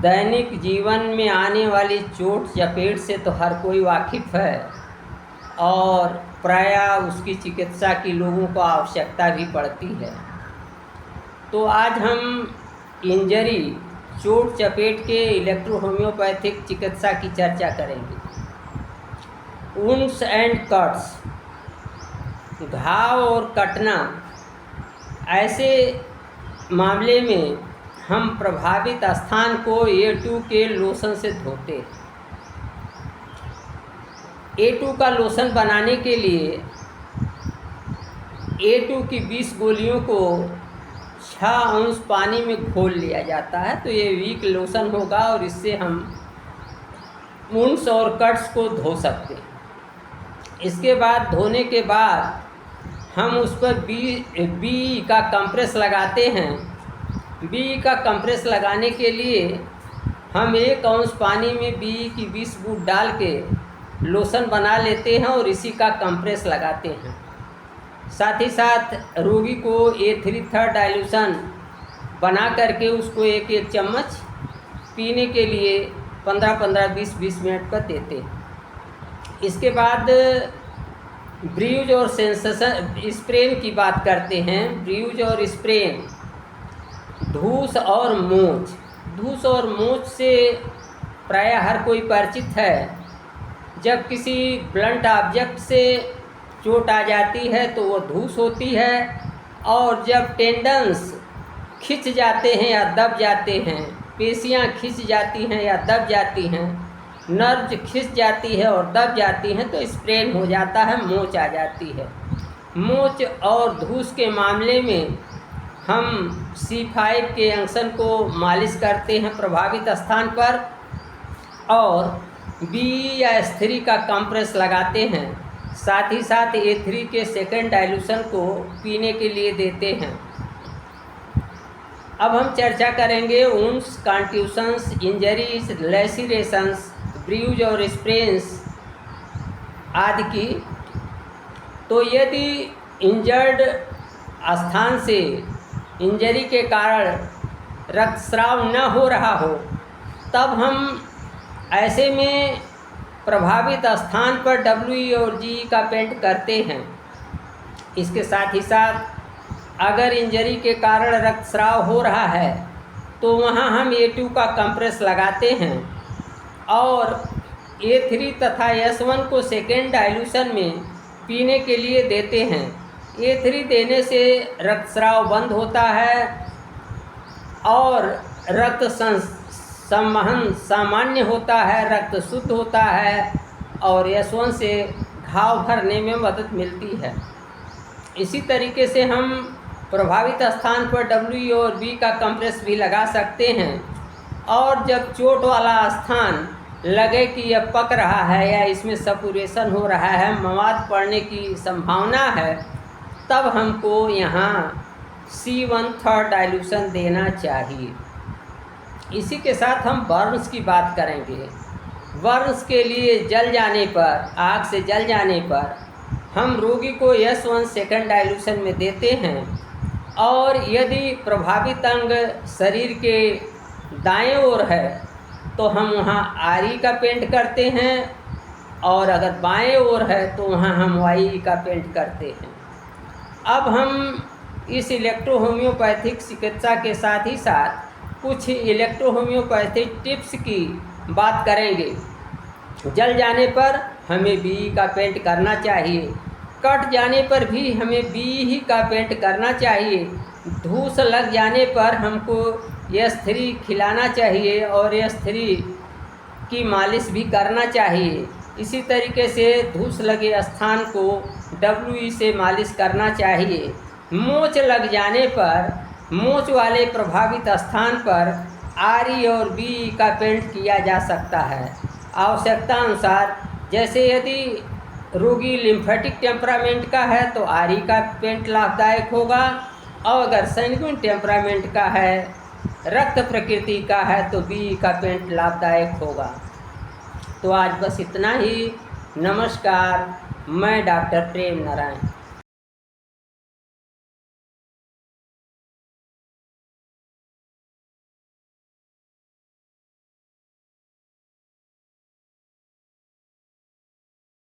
दैनिक जीवन में आने वाली चोट चपेट से तो हर कोई वाकिफ़ है और प्रायः उसकी चिकित्सा की लोगों को आवश्यकता भी पड़ती है। तो आज हम इंजरी चोट चपेट के इलेक्ट्रो होम्योपैथिक चिकित्सा की चर्चा करेंगे। वुंड्स एंड कट्स, घाव और कटना, ऐसे मामले में हम प्रभावित स्थान को A2 के लोशन से धोते हैं। A2 का लोशन बनाने के लिए A2 की 20 गोलियों को 6 अंश पानी में घोल लिया जाता है। तो ये वीक लोशन होगा और इससे हम वुंड्स और कट्स को धो सकते हैं। इसके बाद धोने के बाद हम उस पर बी का कंप्रेस लगाते हैं। बी का कंप्रेस लगाने के लिए हम 1 अंश पानी में बी की 20 बूंद डाल के लोशन बना लेते हैं और इसी का कंप्रेस लगाते हैं। साथ ही साथ रोगी को A3/3 डाइल्यूशन बना करके उसको 1-1 चम्मच पीने के लिए 15-15, 20-20 मिनट पर देते हैं। इसके बाद ब्रूज और सेंसेशन स्प्रेन की बात करते हैं। ब्रूज और स्प्रेन, धूस और मोच। धूस और मोच से प्रायः हर कोई परिचित है। जब किसी ब्लंट ऑब्जेक्ट से चोट आ जाती है तो वो धूस होती है, और जब टेंडन्स खिंच जाते हैं या दब जाते हैं, पेशियां खिंच जाती हैं या दब जाती हैं, नर्व खिंच जाती है और दब जाती हैं, तो स्प्रेन हो जाता है, मोच आ जाती है। मोच और धूस के मामले में हम C5 के अंशन को मालिश करते हैं प्रभावित स्थान पर और B या S3 का कंप्रेस लगाते हैं। साथ ही साथ A3 के सेकेंड डाइल्यूशन को पीने के लिए देते हैं। अब हम चर्चा करेंगे वुंड्स, कंट्यूशंस, इंजरीज, लैसिरेशंस, ब्रूज और स्प्रेन्स आदि की। तो यदि इंजर्ड स्थान से इंजरी के कारण रक्तस्राव न हो रहा हो, तब हम ऐसे में प्रभावित स्थान पर WE और GE का पेंट करते हैं। इसके साथ ही साथ अगर इंजरी के कारण रक्तस्राव हो रहा है तो वहाँ हम A2 का कंप्रेस लगाते हैं और A3 तथा S1 को सेकेंड डाइल्यूशन में पीने के लिए देते हैं। A3 देने से रक्तस्राव बंद होता है और रक्त संवहन सामान्य होता है, रक्त शुद्ध होता है और S1 से घाव भरने में मदद मिलती है। इसी तरीके से हम प्रभावित स्थान पर WE और B का कंप्रेस भी लगा सकते हैं। और जब चोट वाला स्थान लगे कि यह पक रहा है या इसमें सपुरेशन हो रहा है, मवाद पड़ने की संभावना है, तब हमको यहाँ C1/3 डाइल्यूशन देना चाहिए। इसी के साथ हम बर्न्स की बात करेंगे। बर्न्स के लिए जल जाने पर, आग से जल जाने पर हम रोगी को S1 सेकेंड डाइल्यूशन में देते हैं। और यदि प्रभावित अंग शरीर के दाएं ओर है तो हम वहाँ RE का पेंट करते हैं, और अगर बाएं ओर है तो वहाँ हम YE का पेंट करते हैं। अब हम इस इलेक्ट्रो होम्योपैथिक चिकित्सा के साथ ही साथ कुछ इलेक्ट्रो होम्योपैथिक टिप्स की बात करेंगे। जल जाने पर हमें BE का पेंट करना चाहिए। कट जाने पर भी हमें BE ही का पेंट करना चाहिए। धूस लग जाने पर हमको S3 खिलाना चाहिए और S3 की मालिश भी करना चाहिए। इसी तरीके से धूस लगे स्थान को WE से मालिश करना चाहिए। मोच लग जाने पर मोच वाले प्रभावित स्थान पर RE और BE का पेंट किया जा सकता है आवश्यकता अनुसार। जैसे यदि रोगी लिम्फेटिक टेम्परामेंट का है तो RE का पेंट लाभदायक होगा, और अगर सैंग्विन टेम्परामेंट का है, रक्त प्रकृति का है, तो BE का पेंट लाभदायक होगा। तो आज बस इतना ही। नमस्कार, मैं डॉक्टर प्रेम नारायण।